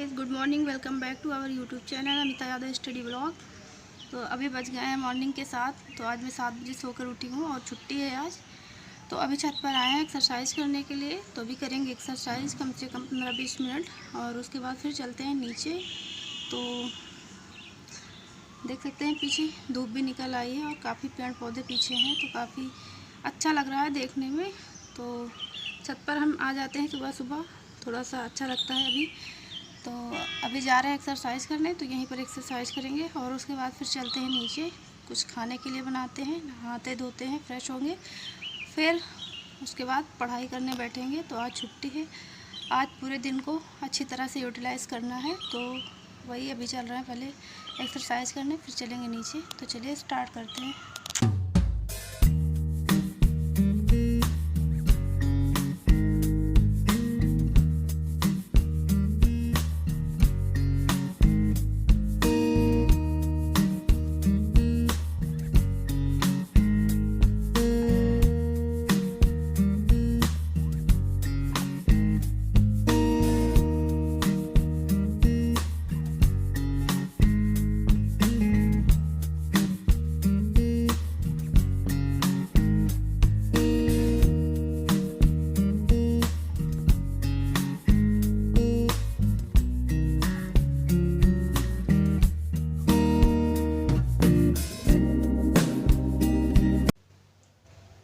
Guys, good morning. Welcome back to our YouTube channel Amita Yadav study blog. तो अभी बज गए हैं मॉर्निंग के 7। तो आज मैं 7 बजे सोकर उठी हूँ और छुट्टी है आज। तो अभी छत पर आए हैं एक्सरसाइज करने के लिए। तो अभी करेंगे एक्सरसाइज कम से कम 15-20 मिनट और उसके बाद फिर चलते हैं नीचे। तो देख सकते हैं पीछे धूप भी निकल आई है और काफ़ी पेड़ पौधे पीछे हैं, तो काफ़ी अच्छा लग रहा है देखने में। तो छत पर हम आ जाते हैं सुबह सुबह, थोड़ा सा अच्छा लगता है अभी। तो अभी जा रहे हैं एक्सरसाइज करने, तो यहीं पर एक्सरसाइज करेंगे और उसके बाद फिर चलते हैं नीचे। कुछ खाने के लिए बनाते हैं, नहाते धोते हैं, फ्रेश होंगे, फिर उसके बाद पढ़ाई करने बैठेंगे। तो आज छुट्टी है, आज पूरे दिन को अच्छी तरह से यूटिलाइज़ करना है। तो वही अभी चल रहा है, पहले एक्सरसाइज करने फिर चलेंगे नीचे। तो चलिए स्टार्ट करते हैं।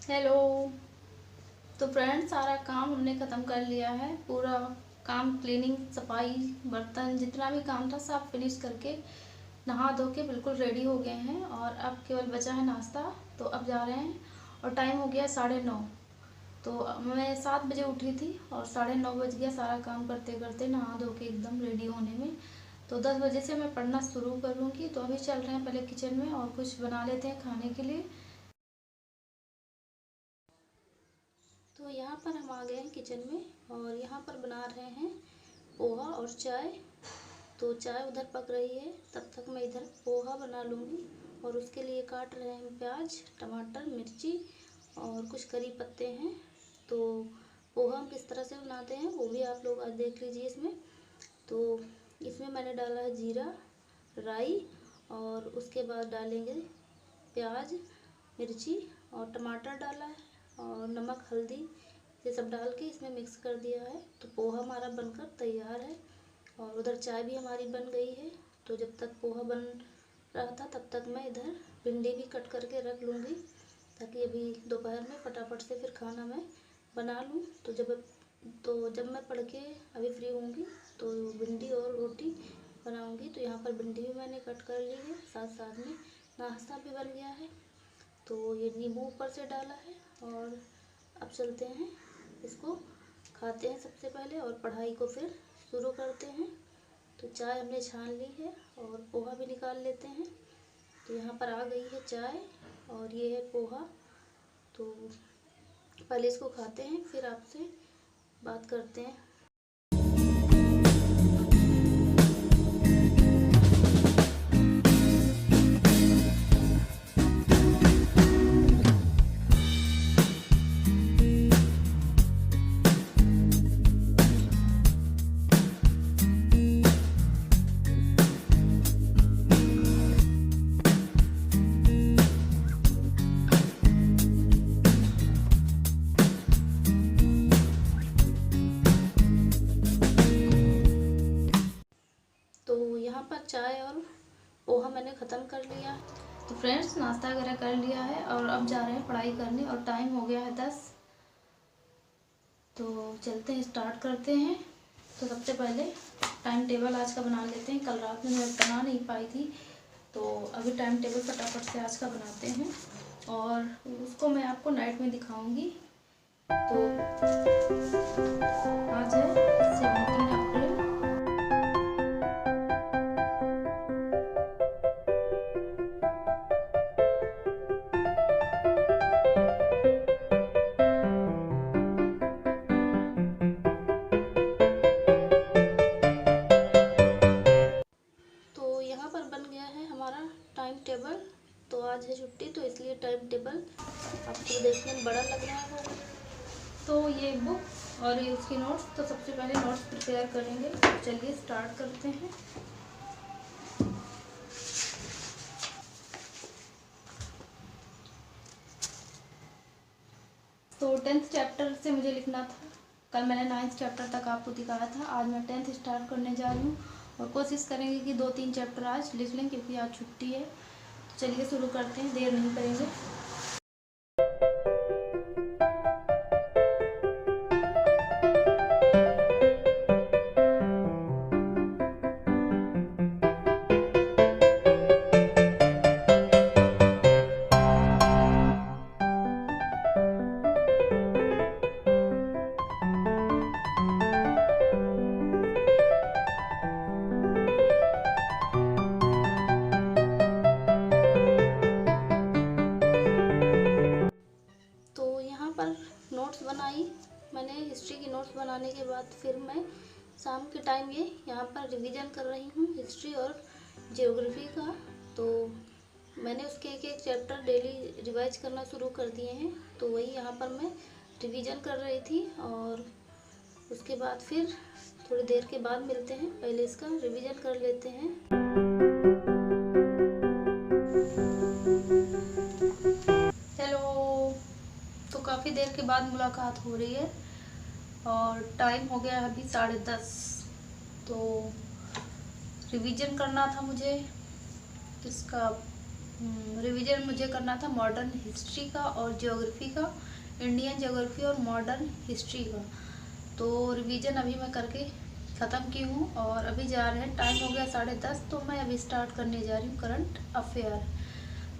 हेलो। तो फ्रेंड्स, सारा काम हमने ख़त्म कर लिया है। पूरा काम, क्लीनिंग, सफाई, बर्तन, जितना भी काम था सब फिनिश करके नहा धो के बिल्कुल रेडी हो गए हैं। और अब केवल बचा है नाश्ता। तो अब जा रहे हैं और टाइम हो गया 9:30। तो मैं 7 बजे उठी थी और 9:30 बज गया सारा काम करते करते, नहा धो के एकदम रेडी होने में। तो 10 बजे से मैं पढ़ना शुरू करूँगी। तो अभी चल रहे हैं पहले किचन में और कुछ बना लेते हैं खाने के लिए। तो यहाँ पर हम आ गए हैं किचन में और यहाँ पर बना रहे हैं पोहा और चाय। तो चाय उधर पक रही है, तब तक मैं इधर पोहा बना लूँगी। और उसके लिए काट रहे हैं प्याज, टमाटर, मिर्ची और कुछ करी पत्ते हैं। तो पोहा हम किस तरह से बनाते हैं वो भी आप लोग आज देख लीजिए इसमें। तो इसमें मैंने डाला है जीरा, राई और उसके बाद डालेंगे प्याज, मिर्ची और टमाटर डाला है और नमक, हल्दी, ये सब डाल के इसमें मिक्स कर दिया है। तो पोहा हमारा बनकर तैयार है और उधर चाय भी हमारी बन गई है। तो जब तक पोहा बन रहा था तब तक मैं इधर भिंडी भी कट करके रख लूँगी, ताकि अभी दोपहर में फटाफट से फिर खाना मैं बना लूँ। तो जब मैं पढ़ के अभी फ्री होंगी तो भिंडी और रोटी बनाऊँगी। तो यहाँ पर भिंडी भी मैंने कट कर ली है, साथ साथ में नाश्ता भी बन गया है। तो ये नींबू ऊपर से डाला है और अब चलते हैं, इसको खाते हैं सबसे पहले और पढ़ाई को फिर शुरू करते हैं। तो चाय हमने छान ली है और पोहा भी निकाल लेते हैं। तो यहाँ पर आ गई है चाय और ये है पोहा। तो पहले इसको खाते हैं, फिर आपसे बात करते हैं। यहाँ पर चाय और पोहा मैंने ख़त्म कर लिया। तो फ्रेंड्स, नाश्ता वगैरह कर लिया है और अब जा रहे हैं पढ़ाई करने और टाइम हो गया है 10। तो चलते हैं, स्टार्ट करते हैं। तो सबसे पहले टाइम टेबल आज का बना लेते हैं। कल रात में मैं बना नहीं पाई थी, तो अभी टाइम टेबल फटाफट से आज का बनाते हैं और उसको मैं आपको नाइट में दिखाऊंगी। तो आज है 17 अप्रैल। Time table. तो आज है छुट्टी, तो इसलिए टाइम टेबल आपको देखने में बड़ा लग रहा होगा। तो ये बुक और ये उसकी नोट्स। तो सबसे पहले नोट्स प्रिपेयर करेंगे। चलिए स्टार्ट करते हैं। तो 10th चैप्टर से मुझे लिखना था। कल मैंने 9th चैप्टर तक आपको दिखाया था। आज मैं 10th स्टार्ट करने जा रही हूँ और कोशिश करेंगे कि 2-3 चैप्टर आज लिख लें, क्योंकि आज छुट्टी है। तो चलिए शुरू करते हैं, देर नहीं करेंगे। नोट्स बनाई मैंने। हिस्ट्री की नोट्स बनाने के बाद फिर मैं शाम के टाइम ये यहाँ पर रिवीजन कर रही हूँ हिस्ट्री और ज्योग्राफी का। तो मैंने उसके एक एक चैप्टर डेली रिवाइज करना शुरू कर दिए हैं। तो वही यहाँ पर मैं रिवीजन कर रही थी और उसके बाद फिर थोड़ी देर के बाद मिलते हैं। पहले इसका रिवीजन कर लेते हैं। काफ़ी देर के बाद मुलाकात हो रही है और टाइम हो गया है अभी 10:30। तो रिवीजन करना था मुझे किसका, रिवीजन मुझे करना था मॉडर्न हिस्ट्री का और ज्योग्राफी का, इंडियन ज्योग्राफी और मॉडर्न हिस्ट्री का। तो रिवीजन अभी मैं करके ख़त्म की हूँ और अभी जा रहे हैं। टाइम हो गया 10:30। तो मैं अभी स्टार्ट करने जा रही हूँ करंट अफेयर।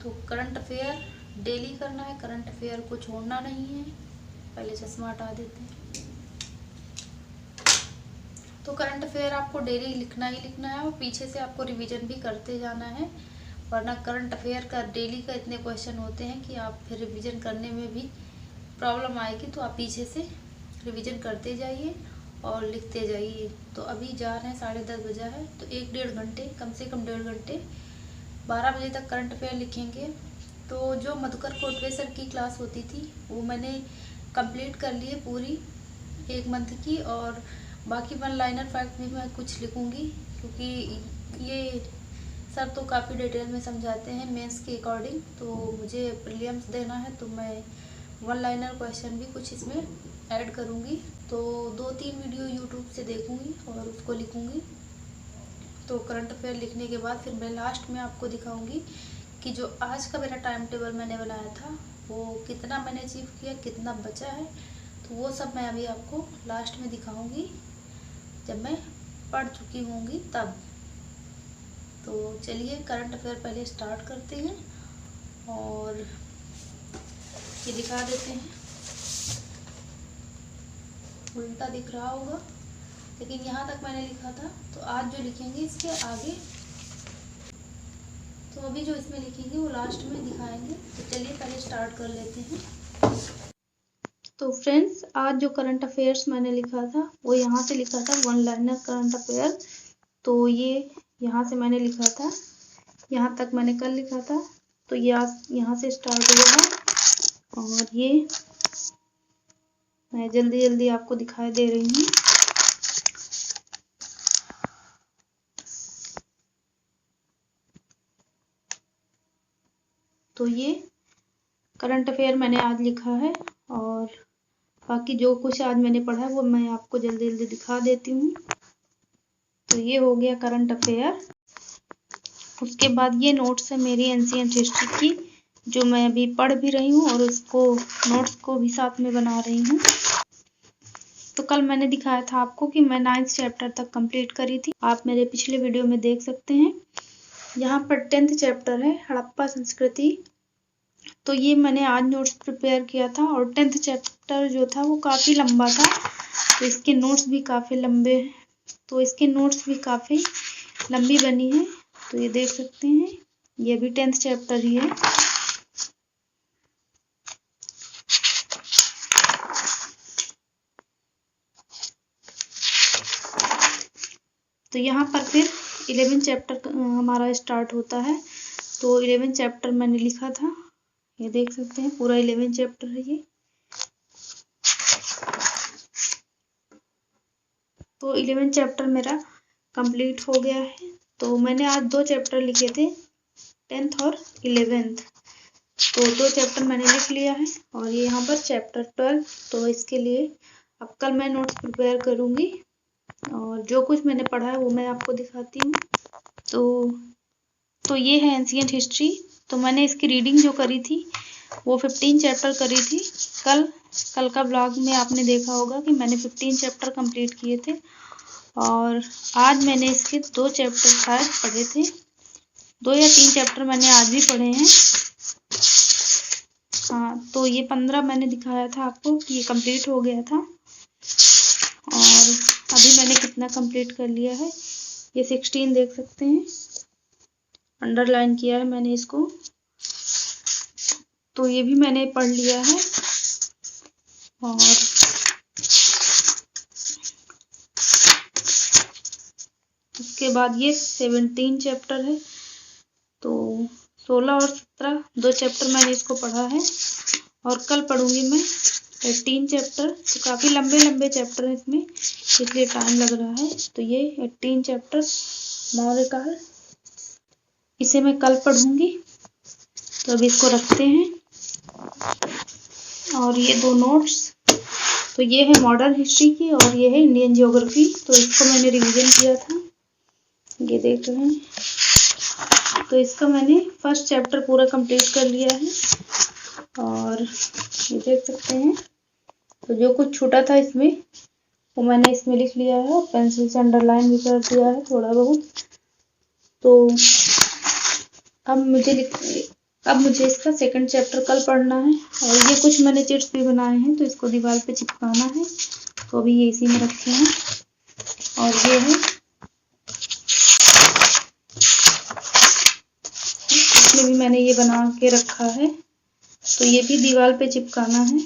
तो करंट अफेयर डेली करना है, करंट अफेयर को छोड़ना नहीं है। पहले चश्मा हटा देते हैं। तो करंट अफेयर आपको डेली लिखना ही लिखना है और पीछे से आपको रिवीजन भी करते जाना है, वरना करंट अफेयर का डेली का इतने क्वेश्चन होते हैं कि आप फिर रिवीजन करने में भी प्रॉब्लम आएगी। तो आप पीछे से रिवीजन करते जाइए और लिखते जाइए। तो अभी जा रहे हैं, 10:30 बजा है। तो 1-1.5 घंटे, कम से कम 1.5 घंटे, 12 बजे तक करंट अफेयर लिखेंगे। तो जो मधुकर कोटवे सर की क्लास होती थी वो मैंने कंप्लीट कर ली है पूरी 1 मंथ की। और बाकी 1 लाइनर फैक्ट भी मैं कुछ लिखूंगी, क्योंकि ये सर तो काफ़ी डिटेल में समझाते हैं मेंस के अकॉर्डिंग। तो मुझे प्रीलिम्स देना है तो मैं 1 लाइनर क्वेश्चन भी कुछ इसमें ऐड करूँगी। तो 2-3 वीडियो यूट्यूब से देखूँगी और उसको लिखूँगी। तो करंट अफेयर लिखने के बाद फिर मैं लास्ट में आपको दिखाऊँगी कि जो आज का मेरा टाइम टेबल मैंने बनाया था वो कितना मैंने अचीव किया, कितना बचा है। तो वो सब मैं अभी आपको लास्ट में दिखाऊंगी जब मैं पढ़ चुकी होंगी तब। तो चलिए करंट अफेयर पहले स्टार्ट करते हैं और ये दिखा देते हैं। उल्टा दिख रहा होगा, लेकिन यहाँ तक मैंने लिखा था। तो आज जो लिखेंगे इसके आगे, तो अभी जो इसमें लिखेंगे वो लास्ट में दिखाएंगे। तो चलिए पहले स्टार्ट कर लेते हैं। तो फ्रेंड्स, आज जो करंट अफेयर्स मैंने लिखा था वो यहाँ से लिखा था 1 लाइनर करंट अफेयर। तो ये यहाँ से मैंने लिखा था, यहाँ तक मैंने कल लिखा था। तो यहाँ से स्टार्ट हुआ है और ये मैं जल्दी जल्दी आपको दिखाई दे रही हूँ। तो ये करंट अफेयर मैंने आज लिखा है और बाकी जो कुछ आज मैंने पढ़ा है वो मैं आपको जल्दी जल्दी दिखा देती हूँ। तो ये हो गया करंट अफेयर। उसके बाद ये नोट्स है मेरी एंशिएंट हिस्ट्री की, जो मैं अभी पढ़ भी रही हूँ और उसको नोट्स को भी साथ में बना रही हूँ। तो कल मैंने दिखाया था आपको कि मैं 9th चैप्टर तक कंप्लीट करी थी। आप मेरे पिछले वीडियो में देख सकते हैं। यहाँ पर 10th चैप्टर है हड़प्पा संस्कृति। तो ये मैंने आज नोट्स प्रिपेयर किया था और 10th चैप्टर जो था वो काफ़ी लंबा था, तो इसके नोट्स भी काफ़ी लंबे हैं। तो इसके नोट्स भी काफ़ी लंबी बनी है। तो ये देख सकते हैं, ये भी 10th चैप्टर ही है। तो यहाँ पर फिर 11 चैप्टर हमारा स्टार्ट होता है। तो 11 चैप्टर मैंने लिखा था, ये देख सकते हैं पूरा 11 चैप्टर है ये। तो 11 चैप्टर मेरा कंप्लीट हो गया है। तो मैंने आज 2 चैप्टर लिखे थे, 10th और 11th। तो 2 चैप्टर मैंने लिख लिया है और ये यहाँ पर चैप्टर 12। तो इसके लिए अब कल मैं नोट्स प्रिपेयर करूँगी और जो कुछ मैंने पढ़ा है वो मैं आपको दिखाती हूँ। तो ये है एंशिएंट हिस्ट्री। तो मैंने इसकी रीडिंग जो करी थी वो 15 चैप्टर करी थी। कल का ब्लॉग में आपने देखा होगा कि मैंने 15 चैप्टर कंप्लीट किए थे और आज मैंने इसके 2 चैप्टर शायद पढ़े थे, 2 या 3 चैप्टर मैंने आज भी पढ़े हैं। हाँ, तो ये 15 मैंने दिखाया था आपको कि ये कंप्लीट हो गया था और अभी मैंने कितना कंप्लीट कर लिया है ये 16 देख सकते हैं, अंडरलाइन किया है मैंने इसको। तो ये भी मैंने पढ़ लिया है और उसके बाद ये 17 चैप्टर है। तो 16 और 17 2 चैप्टर मैंने इसको पढ़ा है और कल पढ़ूंगी मैं 18 चैप्टर। तो काफ़ी लंबे लंबे चैप्टर हैं इसमें, इसलिए टाइम लग रहा है। तो ये 18 चैप्टर मौर्यकाल, इसे मैं कल पढ़ूंगी। तो अभी इसको रखते हैं और ये 2 नोट्स, तो ये है मॉडर्न हिस्ट्री की और ये है इंडियन ज्योग्राफी। तो इसको मैंने रिवीजन किया था, ये देख रहे हैं। तो इसका मैंने फर्स्ट चैप्टर पूरा कंप्लीट कर लिया है और ये देख सकते हैं। तो जो कुछ छूटा था इसमें वो मैंने इसमें लिख लिया है और पेंसिल से अंडरलाइन भी कर दिया है थोड़ा बहुत। तो अब मुझे इसका सेकंड चैप्टर कल पढ़ना है और ये कुछ मैंने चिट्स भी बनाए हैं तो इसको दीवार पे चिपकाना है। तो अभी ये इसी में रखे हैं और ये है, इसमें भी मैंने ये बना के रखा है तो ये भी दीवार पे चिपकाना है।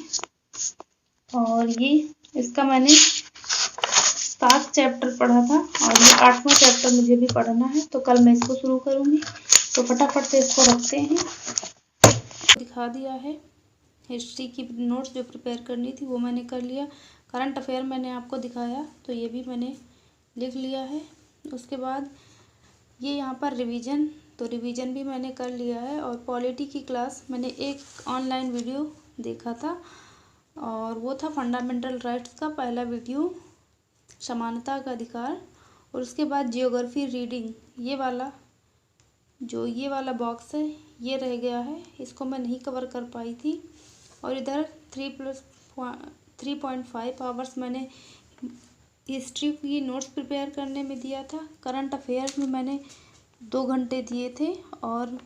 और ये इसका मैंने 7 चैप्टर पढ़ा था और ये 8वां चैप्टर मुझे भी पढ़ना है। तो कल मैं इसको शुरू करूँगी। तो फटाफट से इसको रखते हैं। दिखा दिया है हिस्ट्री की नोट्स जो प्रिपेयर करनी थी वो मैंने कर लिया। करंट अफेयर मैंने आपको दिखाया तो ये भी मैंने लिख लिया है। उसके बाद ये यहाँ पर रिवीजन, तो रिवीजन भी मैंने कर लिया है। और पॉलिटी की क्लास मैंने एक ऑनलाइन वीडियो देखा था और वो था फंडामेंटल राइट्स का पहला वीडियो, समानता का अधिकार। और उसके बाद जियोग्राफी रीडिंग, ये वाला बॉक्स है ये रह गया है, इसको मैं नहीं कवर कर पाई थी। और इधर 3.5 आवर्स मैंने हिस्ट्री की नोट्स प्रिपेयर करने में दिया था। करंट अफेयर्स में मैंने 2 घंटे दिए थे और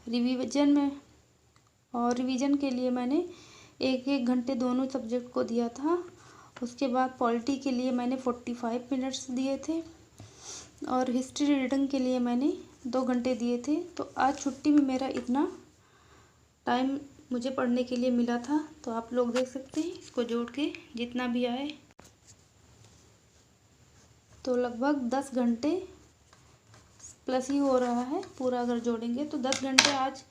रिवीजन के लिए मैंने 1-1 घंटे दोनों सब्जेक्ट को दिया था। उसके बाद पॉलिटी के लिए मैंने 45 मिनट्स दिए थे और हिस्ट्री रीडिंग के लिए मैंने 2 घंटे दिए थे। तो आज छुट्टी में मेरा इतना टाइम मुझे पढ़ने के लिए मिला था। तो आप लोग देख सकते हैं, इसको जोड़ के जितना भी आए तो लगभग 10 घंटे प्लस ही हो रहा है पूरा। अगर जोड़ेंगे तो 10 घंटे आज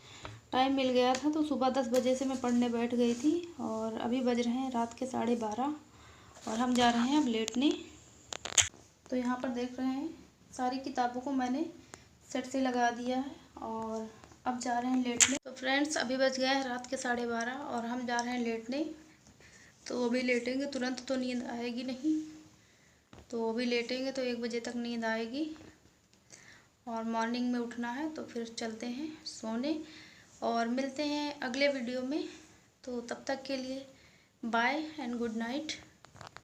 टाइम मिल गया था। तो सुबह 10 बजे से मैं पढ़ने बैठ गई थी और अभी बज रहे हैं रात के 12:30 और हम जा रहे हैं अब लेटने। तो यहाँ पर देख रहे हैं सारी किताबों को मैंने सेट से लगा दिया है और अब जा रहे हैं लेटने। तो फ्रेंड्स अभी बज गए हैं रात के 12:30 और हम जा रहे हैं लेटने। तो अभी लेटेंगे तुरंत तो नींद आएगी नहीं, तो अभी लेटेंगे तो 1 बजे तक नींद आएगी और मॉर्निंग में उठना है। तो फिर चलते हैं सोने और मिलते हैं अगले वीडियो में। तो तब तक के लिए बाय एंड गुड नाइट।